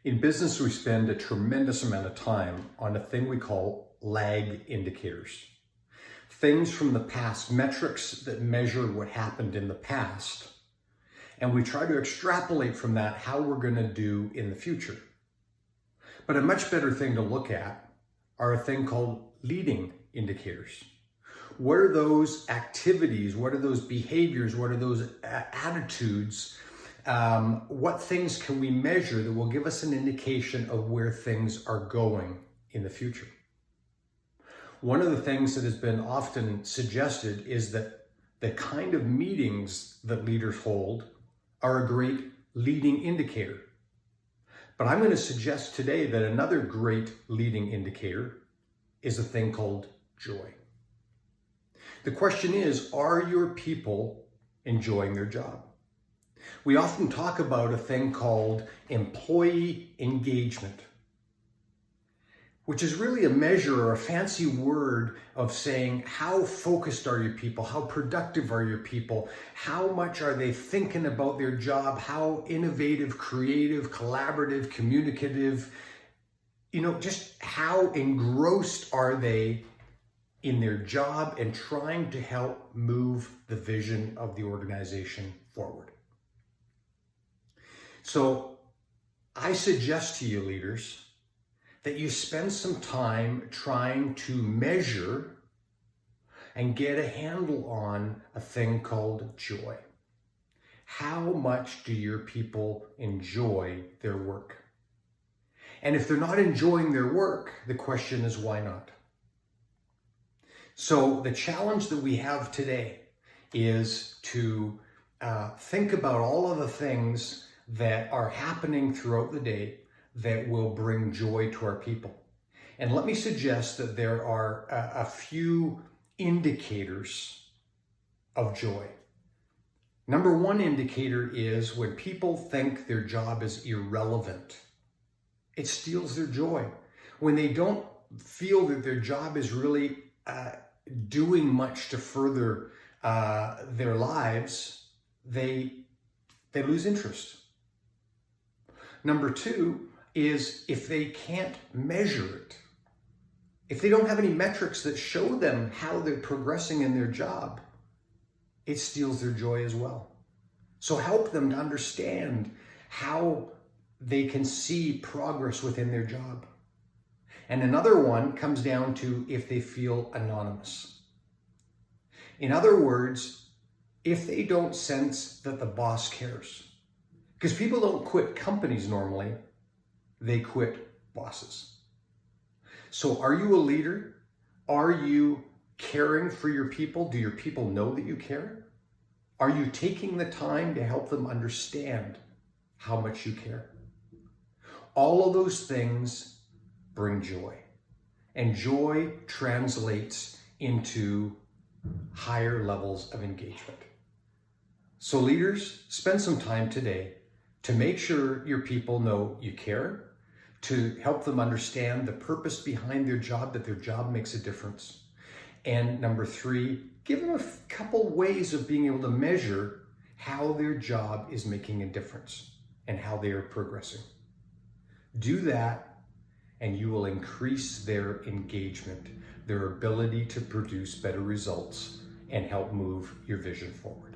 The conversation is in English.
In business, we spend a tremendous amount of time on a thing we call lag indicators. Things from the past, metrics that measure what happened in the past. And we try to extrapolate from that how we're going to do in the future. But a much better thing to look at are a thing called leading indicators. What are those activities? What are those behaviors? What are those attitudes? What things can we measure that will give us an indication of where things are going in the future? One of the things that has been often suggested is that the kind of meetings that leaders hold are a great leading indicator. But I'm going to suggest today that another great leading indicator is a thing called joy. The question is, are your people enjoying their job? We often talk about a thing called employee engagement, which is really a measure or a fancy word of saying how focused are your people, how productive are your people, how much are they thinking about their job, how innovative, creative, collaborative, communicative, just how engrossed are they in their job and trying to help move the vision of the organization forward. So I suggest to you, leaders, that you spend some time trying to measure and get a handle on a thing called joy. How much do your people enjoy their work? And if they're not enjoying their work, the question is, why not? So the challenge that we have today is to think about all of the things that are happening throughout the day that will bring joy to our people. And let me suggest that there are a few indicators of joy. Number one indicator is when people think their job is irrelevant. It steals their joy. When they don't feel that their job is really doing much to further their lives, they lose interest. Number two is if they can't measure it. If they don't have any metrics that show them how they're progressing in their job, it steals their joy as well. So help them to understand how they can see progress within their job. And another one comes down to if they feel anonymous. In other words, if they don't sense that the boss cares. Because people don't quit companies normally, they quit bosses. So are you a leader? Are you caring for your people? Do your people know that you care? Are you taking the time to help them understand how much you care? All of those things bring joy. And joy translates into higher levels of engagement. So leaders, spend some time today to make sure your people know you care, to help them understand the purpose behind their job, that their job makes a difference. And number three, give them a couple ways of being able to measure how their job is making a difference and how they are progressing. Do that, and you will increase their engagement, their ability to produce better results and help move your vision forward.